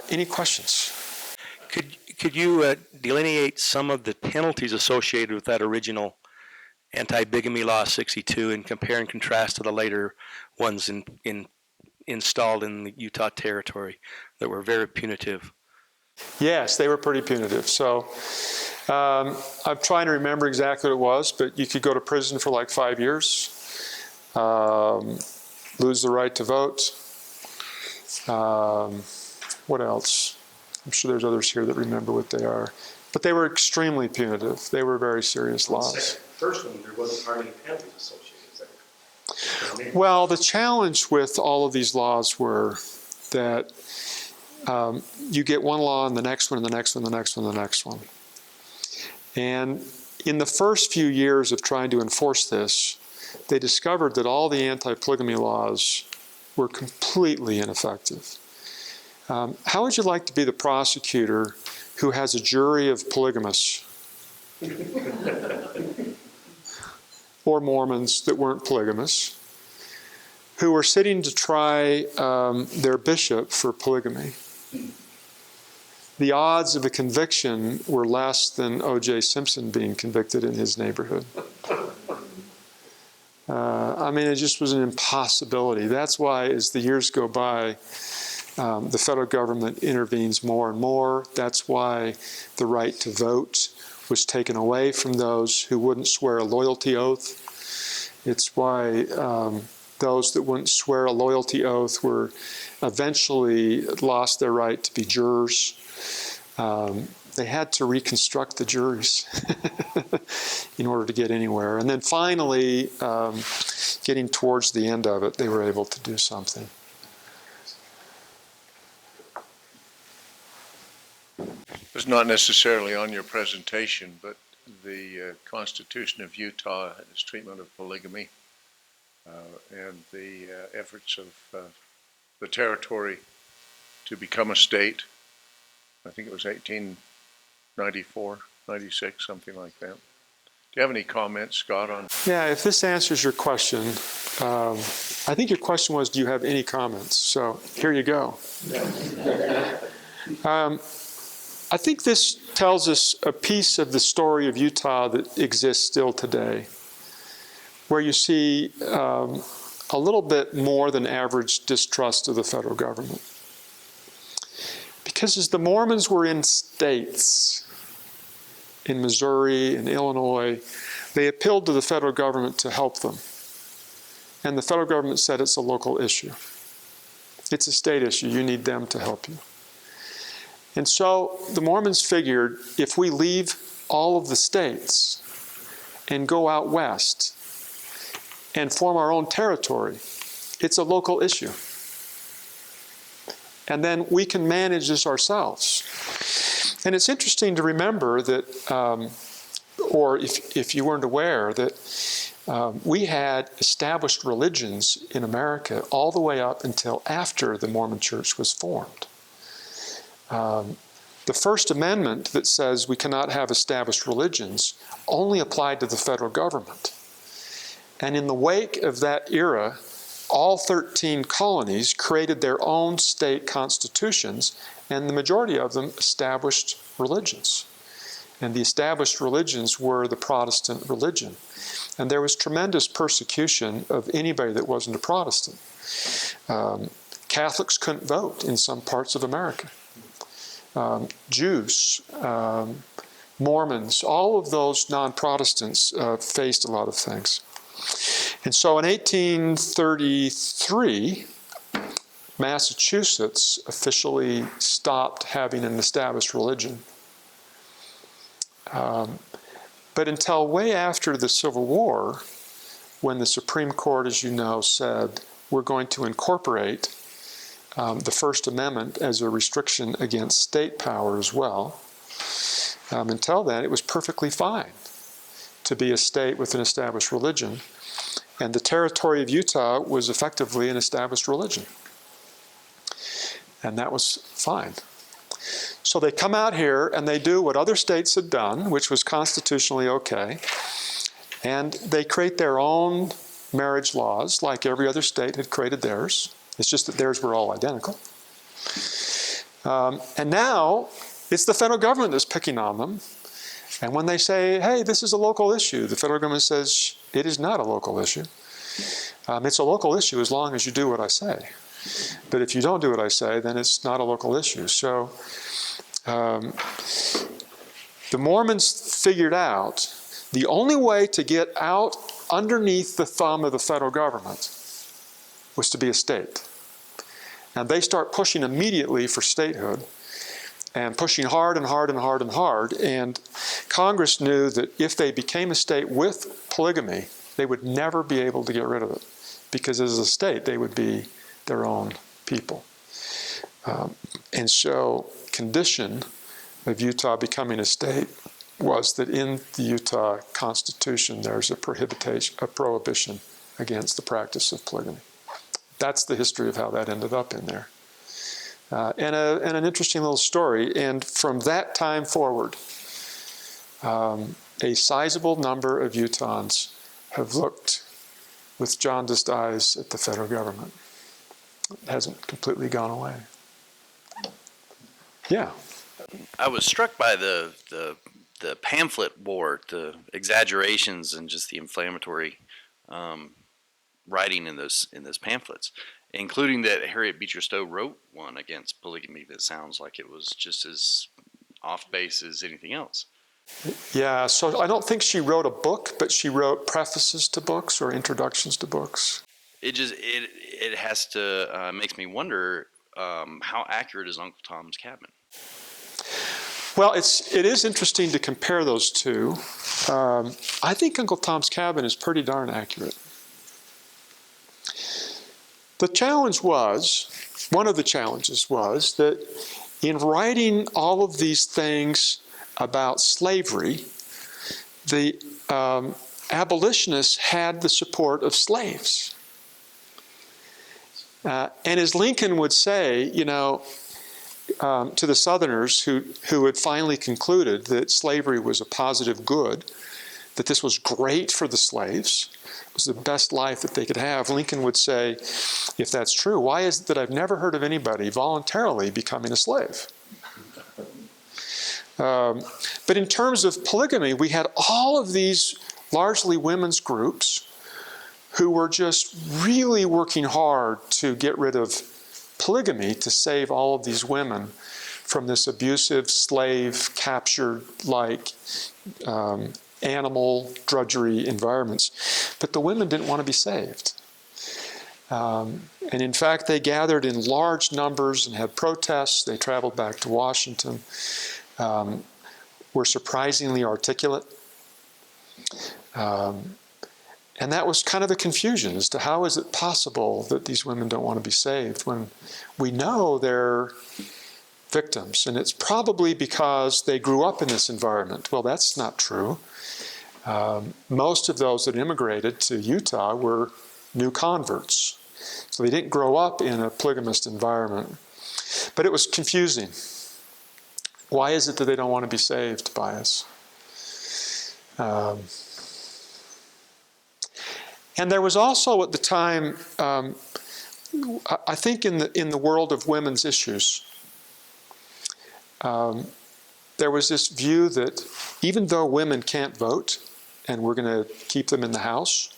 Any questions? Could you delineate some of the penalties associated with that original anti-bigamy law 62 and compare and contrast to the later ones installed in the Utah Territory that were very punitive? Yes, they were pretty punitive. So I'm trying to remember exactly what it was, but you could go to prison for like 5 years, lose the right to vote. What else? I'm sure there's others here that remember what they are. But they were extremely punitive. They were very serious laws. First one, there wasn't hardly any penalties associated. Well, the challenge with all of these laws were that you get one law and the next one and the next one, the next one, the next one. And in the first few years of trying to enforce this, they discovered that all the anti-polygamy laws were completely ineffective. How would you like to be the prosecutor who has a jury of polygamists or Mormons that weren't polygamists, who were sitting to try their bishop for polygamy? The odds of a conviction were less than O.J. Simpson being convicted in his neighborhood. I mean, it just was an impossibility. That's why, as the years go by, the federal government intervenes more and more. That's why the right to vote was taken away from those who wouldn't swear a loyalty oath. It's why those that wouldn't swear a loyalty oath were eventually lost their right to be jurors. They had to reconstruct the juries in order to get anywhere. And then finally, getting towards the end of it, they were able to do something. It's not necessarily on your presentation, but the Constitution of Utah and its treatment of polygamy and the efforts of the territory to become a state. I think it was 1894, 96, something like that. Do you have any comments, Scott, on? Yeah, if this answers your question, I think your question was, do you have any comments? So here you go. I think this tells us a piece of the story of Utah that exists still today, where you see a little bit more than average distrust of the federal government. Because as the Mormons were in states, in Missouri and Illinois, they appealed to the federal government to help them. And the federal government said it's a local issue. It's a state issue. You need them to help you. And so the Mormons figured, if we leave all of the states and go out west and form our own territory, it's a local issue. And then we can manage this ourselves. And it's interesting to remember that, or if you weren't aware, that we had established religions in America all the way up until after the Mormon Church was formed. The First Amendment that says we cannot have established religions only applied to the federal government. And in the wake of that era, all 13 colonies created their own state constitutions, and the majority of them established religions. And the established religions were the Protestant religion. And there was tremendous persecution of anybody that wasn't a Protestant. Catholics couldn't vote in some parts of America. Jews, Mormons, all of those non-Protestants faced a lot of things. And so in 1833, Massachusetts officially stopped having an established religion. But until way after the Civil War, when the Supreme Court, as you know, said, we're going to incorporate the First Amendment as a restriction against state power as well. Until then, it was perfectly fine to be a state with an established religion. And the territory of Utah was effectively an established religion. And that was fine. So they come out here and they do what other states had done, which was constitutionally okay. And they create their own marriage laws, like every other state had created theirs. It's just that theirs were all identical. And now it's the federal government that's picking on them. And when they say, hey, this is a local issue, the federal government says, it is not a local issue. It's a local issue as long as you do what I say. But if you don't do what I say, then it's not a local issue. So the Mormons figured out the only way to get out underneath the thumb of the federal government was to be a state. And they start pushing immediately for statehood, and pushing hard and hard and hard and hard. And Congress knew that if they became a state with polygamy, they would never be able to get rid of it, because as a state, they would be their own people. And so, condition of Utah becoming a state was that in the Utah Constitution, there's a prohibition against the practice of polygamy. That's the history of how that ended up in there. And an interesting little story. And from that time forward, a sizable number of Utahns have looked with jaundiced eyes at the federal government. It hasn't completely gone away. Yeah. I was struck by the pamphlet war, the exaggerations and just the inflammatory writing in those pamphlets, including that Harriet Beecher Stowe wrote one against polygamy that sounds like it was just as off base as anything else. Yeah, so I don't think she wrote a book, but she wrote prefaces to books or introductions to books. It has to makes me wonder how accurate is Uncle Tom's Cabin? Well, it is interesting to compare those two. I think Uncle Tom's Cabin is pretty darn accurate. The challenge was, one of the challenges was that in writing all of these things about slavery, the abolitionists had the support of slaves. And as Lincoln would say, to the Southerners who had finally concluded that slavery was a positive good, that this was great for the slaves, it was the best life that they could have, Lincoln would say, if that's true, why is it that I've never heard of anybody voluntarily becoming a slave? But in terms of polygamy, we had all of these largely women's groups who were just really working hard to get rid of polygamy to save all of these women from this abusive, slave, captured-like animal drudgery environments. But the women didn't want to be saved. And in fact, they gathered in large numbers and had protests. They traveled back to Washington, were surprisingly articulate. And that was kind of the confusion as to how is it possible that these women don't want to be saved when we know they're victims. And it's probably because they grew up in this environment. Well, that's not true. Most of those that immigrated to Utah were new converts. So they didn't grow up in a polygamist environment. But it was confusing. Why is it that they don't want to be saved by us? And there was also at the time, I think in the world of women's issues, there was this view that even though women can't vote, and we're going to keep them in the house,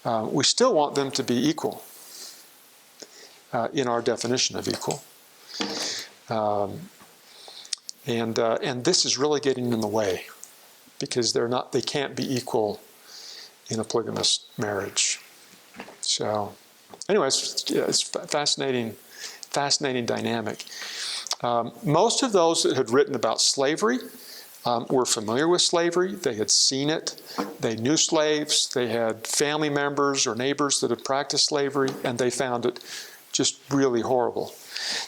we still want them to be equal in our definition of equal. And this is really getting in the way because they can't be equal in a polygamous marriage. So anyway, it's fascinating dynamic. Most of those that had written about slavery were familiar with slavery. They had seen it. They knew slaves. They had family members or neighbors that had practiced slavery, and they found it just really horrible.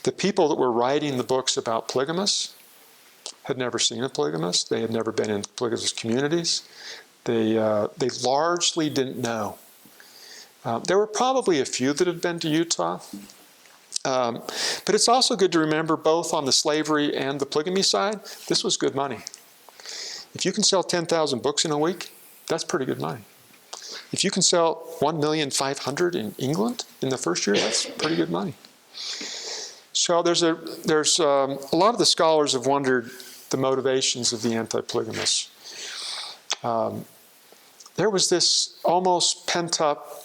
The people that were writing the books about polygamists had never seen a polygamist. They had never been in polygamous communities. They largely didn't know. There were probably a few that had been to Utah. But it's also good to remember both on the slavery and the polygamy side, this was good money. If you can sell 10,000 books in a week, that's pretty good money. If you can sell 1,500,000 in England in the first year, that's pretty good money. So there's a lot of the scholars have wondered the motivations of the anti-polygamists. There was this almost pent-up.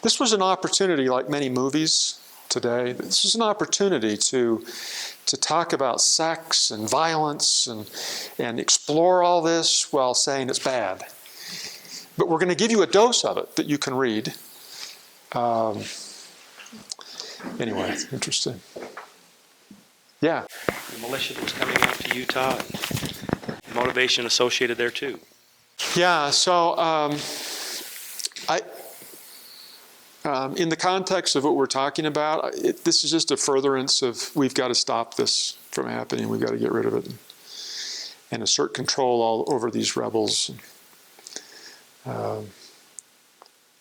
This was an opportunity, like many movies today. This was an opportunity to talk about sex and violence and explore all this while saying it's bad. But we're going to give you a dose of it that you can read. Anyway, it's interesting. Yeah. The militia that was coming out to Utah, and motivation associated there too. Yeah, so in the context of what we're talking about, this is just a furtherance of we've got to stop this from happening. We've got to get rid of it and assert control all over these rebels.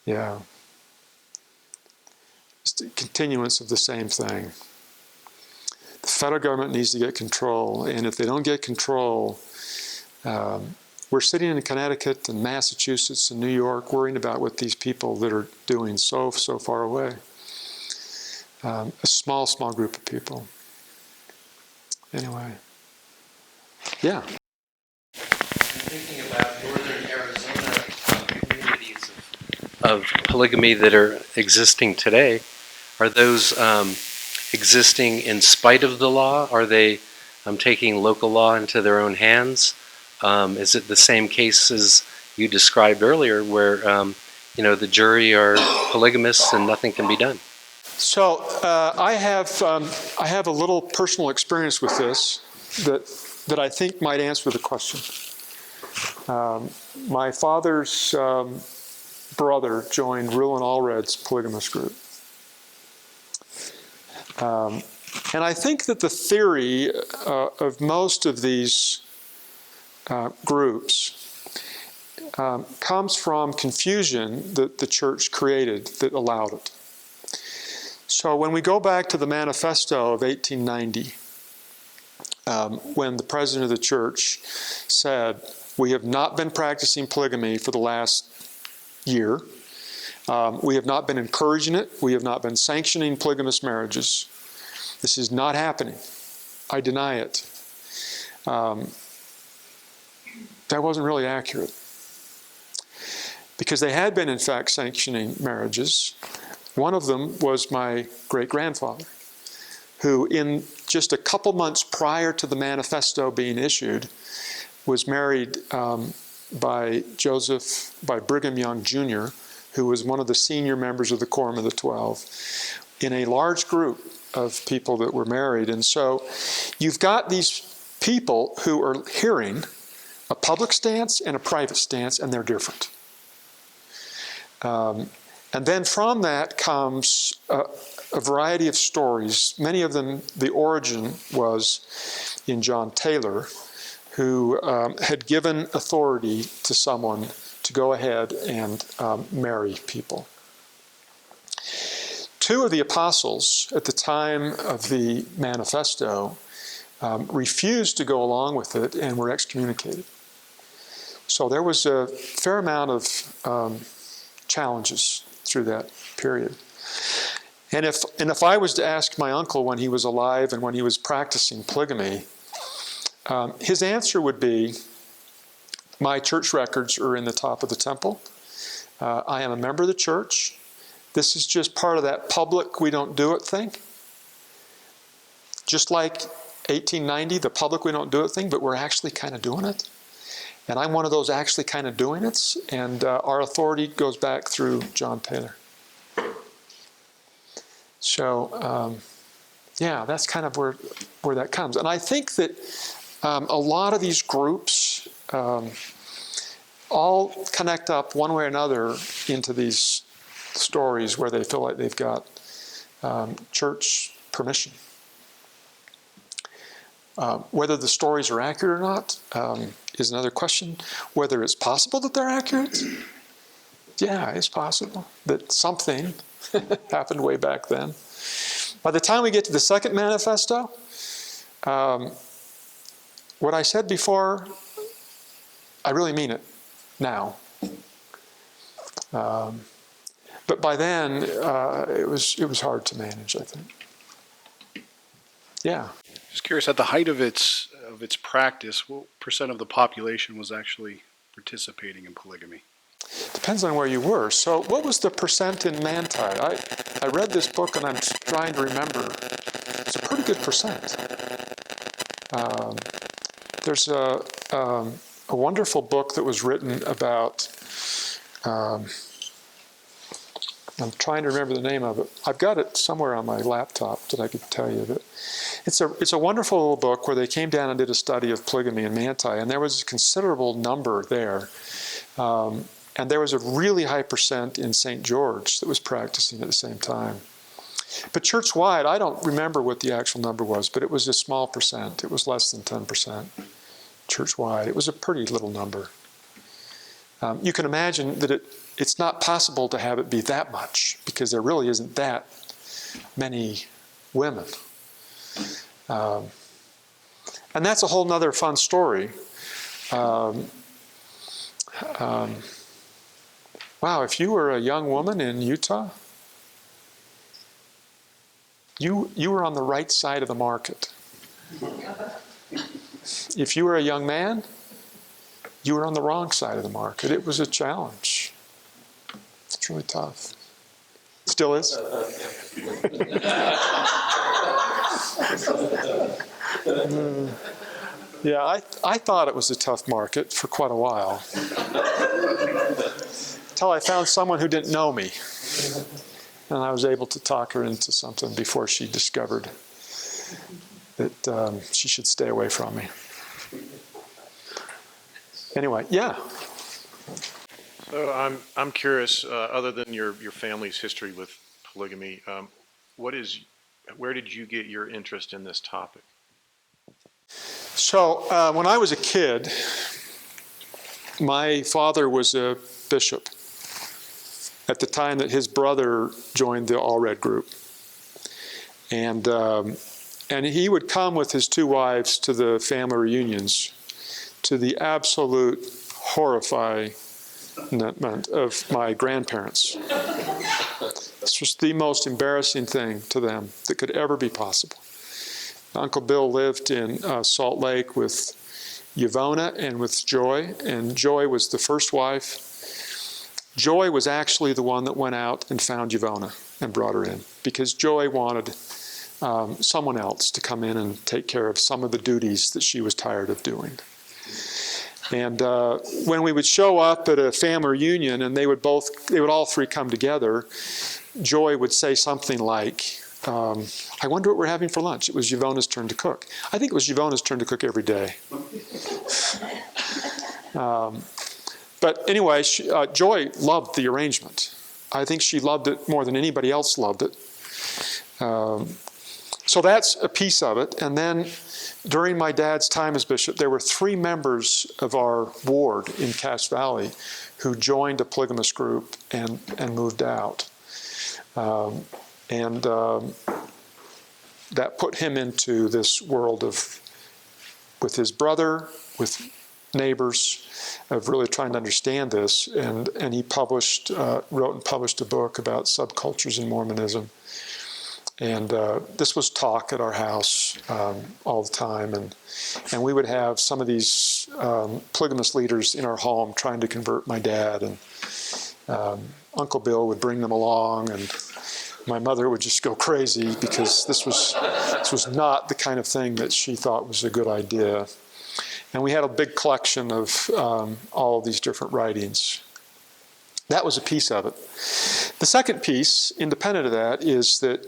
Yeah. Just a continuance of the same thing. The federal government needs to get control, and if they don't get control, we're sitting in Connecticut and Massachusetts and New York worrying about what these people that are doing so far away. A small group of people. Anyway. Yeah. Thinking about northern Arizona communities of polygamy that are existing today, are those existing in spite of the law? Are they taking local law into their own hands? Is it the same case as you described earlier, where the jury are polygamists and nothing can be done? So I have a little personal experience with this that I think might answer the question. My father's brother joined Reuel Allred's polygamous group. And I think that the theory of most of these groups comes from confusion that the church created that allowed it. So when we go back to the manifesto of 1890, when the president of the church said, "We have not been practicing polygamy for the last year. We have not been encouraging it. We have not been sanctioning polygamous marriages. This is not happening. I deny it." That wasn't really accurate. Because they had been, in fact, sanctioning marriages. One of them was my great-grandfather, who in just a couple months prior to the manifesto being issued, was married by Brigham Young Jr., who was one of the senior members of the Quorum of the 12, in a large group of people that were married. And so you've got these people who are hearing a public stance and a private stance, and they're different. And then from that comes a variety of stories. Many of them, the origin was in John Taylor, who had given authority to someone to go ahead and marry people. Two of the apostles at the time of the manifesto refused to go along with it and were excommunicated. So there was a fair amount of challenges through that period. And if I was to ask my uncle when he was alive and when he was practicing polygamy, his answer would be, my church records are in the top of the temple. I am a member of the church. This is just part of that public we don't do it thing. Just like 1890, the public we don't do it thing, but we're actually kind of doing it. And I'm one of those actually kind of doing it, and our authority goes back through John Taylor. So, yeah, that's kind of where that comes. And I think that a lot of these groups all connect up one way or another into these stories where they feel like they've got church permission. Whether the stories are accurate or not is another question. Whether it's possible that they're accurate, yeah, it's possible that something happened way back then. By the time we get to the second manifesto, what I said before, I really mean it now. But But by then, it was hard to manage, I think. Yeah. Just curious, at the height of its practice, what percent of the population was actually participating in polygamy? Depends on where you were. So what was the percent in Manti? I read this book and I'm trying to remember. It's a pretty good percent. There's a wonderful book that was written about, I'm trying to remember the name of it. I've got it somewhere on my laptop that I could tell you. But it's a wonderful little book where they came down and did a study of polygamy in Manti, and there was a considerable number there. And there was a really high percent in St. George that was practicing at the same time. But church-wide, I don't remember what the actual number was, but it was a small percent. It was less than 10% church-wide. It was a pretty little number. You can imagine that it's not possible to have it be that much because there really isn't that many women. And that's a whole nother fun story. Wow, if you were a young woman in Utah, you were on the right side of the market. If you were a young man, you were on the wrong side of the market. It was a challenge. It's really tough. Still is? Yeah, I thought it was a tough market for quite a while. Until I found someone who didn't know me. And I was able to talk her into something before she discovered that she should stay away from me. Anyway, yeah. So I'm curious, other than your family's history with polygamy, where did you get your interest in this topic? So when I was a kid, my father was a bishop at the time that his brother joined the All Red group. And he would come with his two wives to the family reunions, to the absolute horrifying of my grandparents. This was the most embarrassing thing to them that could ever be possible. Uncle Bill lived in Salt Lake with Yvonna and with Joy, and Joy was the first wife. Joy was actually the one that went out and found Yvonna and brought her in, because Joy wanted someone else to come in and take care of some of the duties that she was tired of doing. And when we would show up at a family reunion and they would all three come together, Joy would say something like, I wonder what we're having for lunch. It was Yvonne's turn to cook. I think it was Yvonne's turn to cook every day. But anyway, Joy loved the arrangement. I think she loved it more than anybody else loved it. So that's a piece of it. And then during my dad's time as bishop, there were 3 members of our ward in Cache Valley who joined a polygamous group and moved out. That put him into this world with his brother, with neighbors, of really trying to understand this. And he wrote and published a book about subcultures in Mormonism. And this was talk at our house all the time. And we would have some of these polygamous leaders in our home trying to convert my dad. And Uncle Bill would bring them along. And my mother would just go crazy because this was not the kind of thing that she thought was a good idea. And we had a big collection of all of these different writings. That was a piece of it. The second piece, independent of that, is that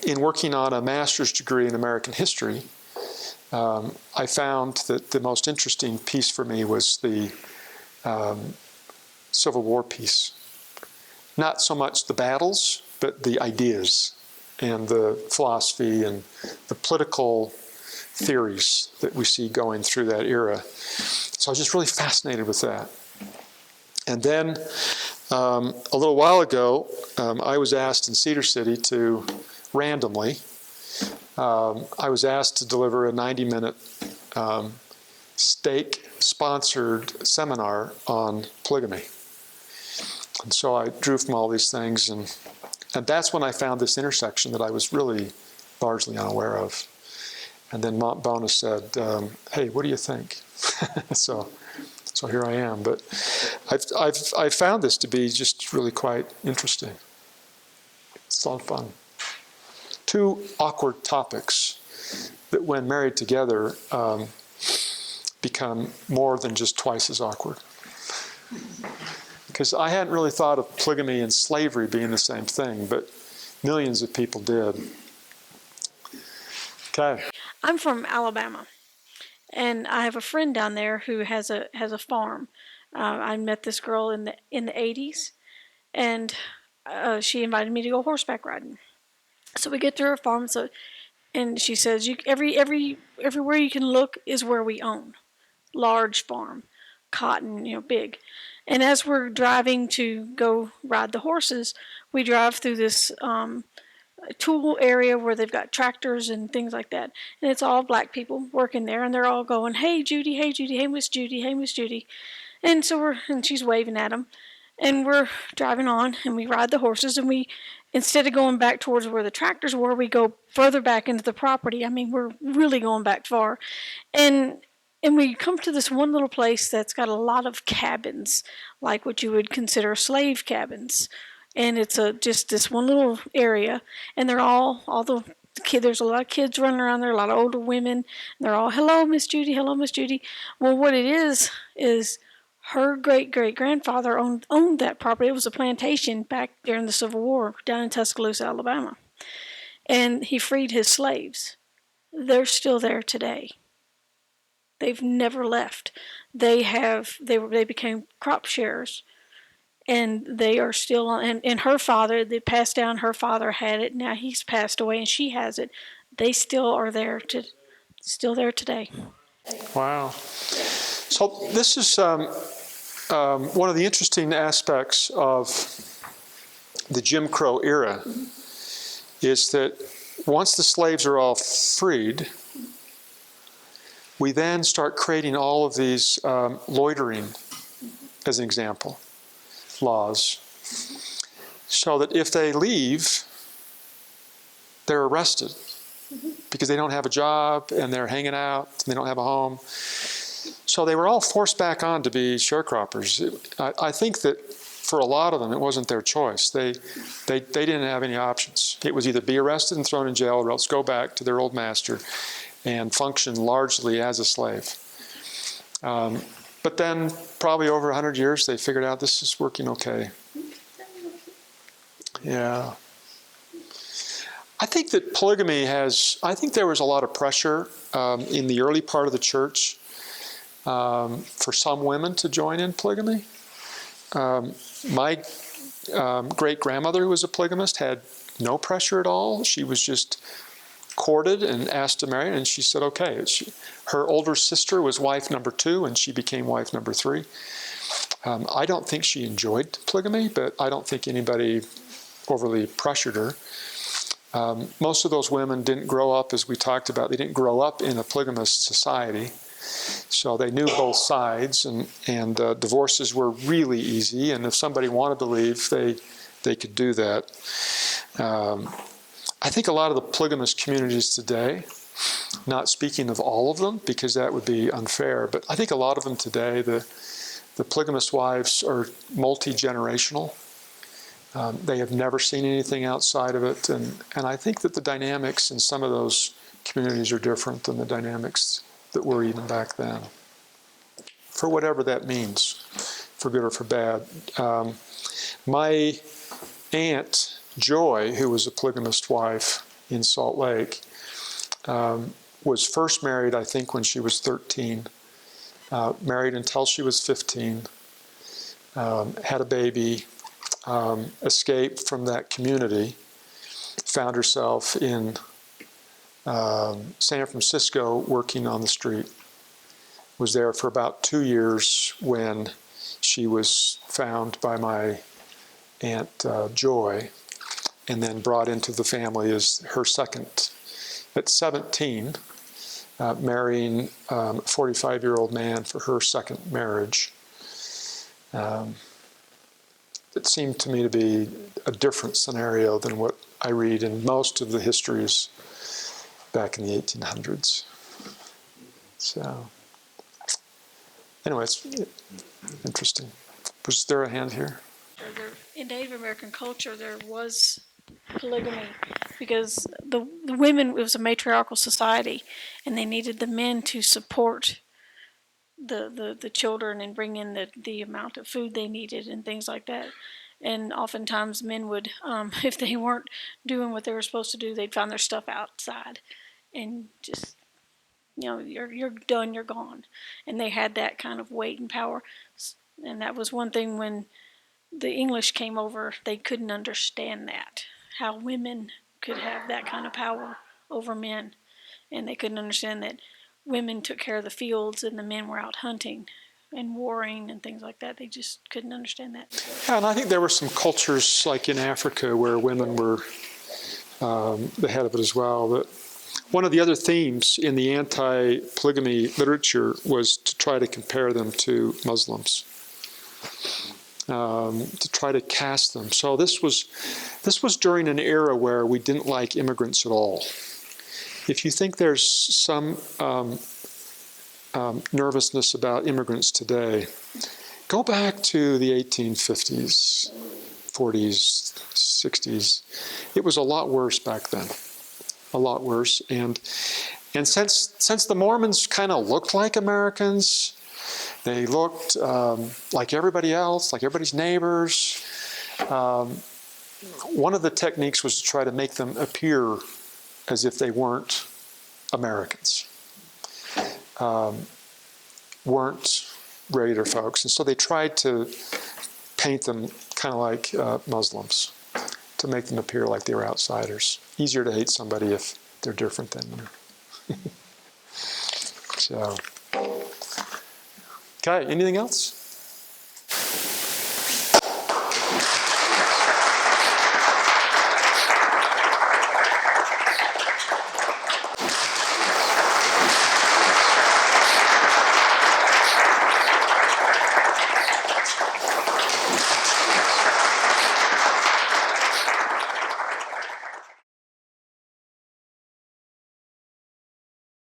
in working on a master's degree in American history, I found that the most interesting piece for me was the Civil War piece. Not so much the battles, but the ideas and the philosophy and the political theories that we see going through that era. So I was just really fascinated with that. And then a little while ago, I was asked in Cedar City to randomly, I was asked to deliver a 90-minute stake-sponsored seminar on polygamy. And so I drew from all these things, and that's when I found this intersection that I was really largely unaware of. And then Mont Bona said, hey, what do you think? So here I am. But I've found this to be just really quite interesting. It's a lot of fun. Two awkward topics that when married together become more than just twice as awkward. Because I hadn't really thought of polygamy and slavery being the same thing, but millions of people did. Okay. I'm from Alabama, and I have a friend down there who has a farm. I met this girl in the '80s, and she invited me to go horseback riding. So we get to her farm, and she says, everywhere you can look is where we own. Large farm, cotton, big. And as we're driving to go ride the horses, we drive through this tool area where they've got tractors and things like that. And it's all black people working there, and they're all going, hey, Judy, hey, Judy, hey, Miss Judy, hey, Miss Judy. And so and she's waving at them. And we're driving on, and we ride the horses, and instead of going back towards where the tractors were, we go further back into the property. I mean, we're really going back far. And we come to this one little place that's got a lot of cabins, like what you would consider slave cabins. And it's just this one little area, and they're all the kid. There's a lot of kids running around there, a lot of older women. And they're all, hello, Miss Judy, hello, Miss Judy. Well, what it is her great-great-grandfather owned that property. It was a plantation back during the Civil War down in Tuscaloosa, Alabama. And he freed his slaves. They're still there today. They've never left. They became crop sharers, and they are still on. And her father, they passed down. Her father had it. Now he's passed away, and she has it. They still are there still there today. Wow. So this is one of the interesting aspects of the Jim Crow era is that once the slaves are all freed, we then start creating all of these loitering, as an example, laws, so that if they leave, they're arrested because they don't have a job and they're hanging out and they don't have a home. So they were all forced back on to be sharecroppers. I think that for a lot of them, it wasn't their choice. They didn't have any options. It was either be arrested and thrown in jail or else go back to their old master and function largely as a slave. But then probably over 100 years, they figured out this is working okay. Yeah. I think that polygamy I think there was a lot of pressure in the early part of the church for some women to join in polygamy. My great-grandmother, who was a polygamist, had no pressure at all. She was just courted and asked to marry, and she said, okay. Her older sister was wife number 2, and she became wife number 3. I don't think she enjoyed polygamy, but I don't think anybody overly pressured her. Most of those women didn't grow up, as we talked about, they didn't grow up in a polygamous society. So they knew both sides, and divorces were really easy, and if somebody wanted to leave, they could do that. I think a lot of the polygamous communities today, not speaking of all of them, because that would be unfair, but I think a lot of them today, the polygamous wives are multi-generational. They have never seen anything outside of it, and I think that the dynamics in some of those communities are different than the dynamics that were even back then, for whatever that means, for good or for bad. My aunt, Joy, who was a polygamist wife in Salt Lake, was first married, I think, when she was 13, married until she was 15, had a baby, escaped from that community, found herself in San Francisco working on the street, was there for about 2 years when she was found by my Aunt Joy, and then brought into the family as her second. At 17, marrying a 45-year-old man for her second marriage. it seemed to me to be a different scenario than what I read in most of the histories back in the 1800s. So, anyway, it's interesting. Was there a hand here? In Native American culture, there was polygamy because the women, it was a matriarchal society, and they needed the men to support the children and bring in the amount of food they needed and things like that. And oftentimes men would, if they weren't doing what they were supposed to do, they'd find their stuff outside and just, you're done, you're gone. And they had that kind of weight and power. And that was one thing when the English came over, they couldn't understand that, how women could have that kind of power over men. And they couldn't understand that women took care of the fields and the men were out hunting and warring and things like that. They just couldn't understand that. Yeah, and I think there were some cultures like in Africa where women were the head of it as well. But one of the other themes in the anti-polygamy literature was to try to compare them to Muslims, to try to cast them. So this was during an era where we didn't like immigrants at all. If you think there's some nervousness about immigrants today, go back to the 1850s, 40s, 60s. It was a lot worse back then, a lot worse. And since the Mormons kind of looked like Americans, they looked like everybody else, like everybody's neighbors. One of the techniques was to try to make them appear as if they weren't Americans, weren't regular folks. And so they tried to paint them kind of like Muslims, to make them appear like they were outsiders. Easier to hate somebody if they're different than you. So, okay, anything else?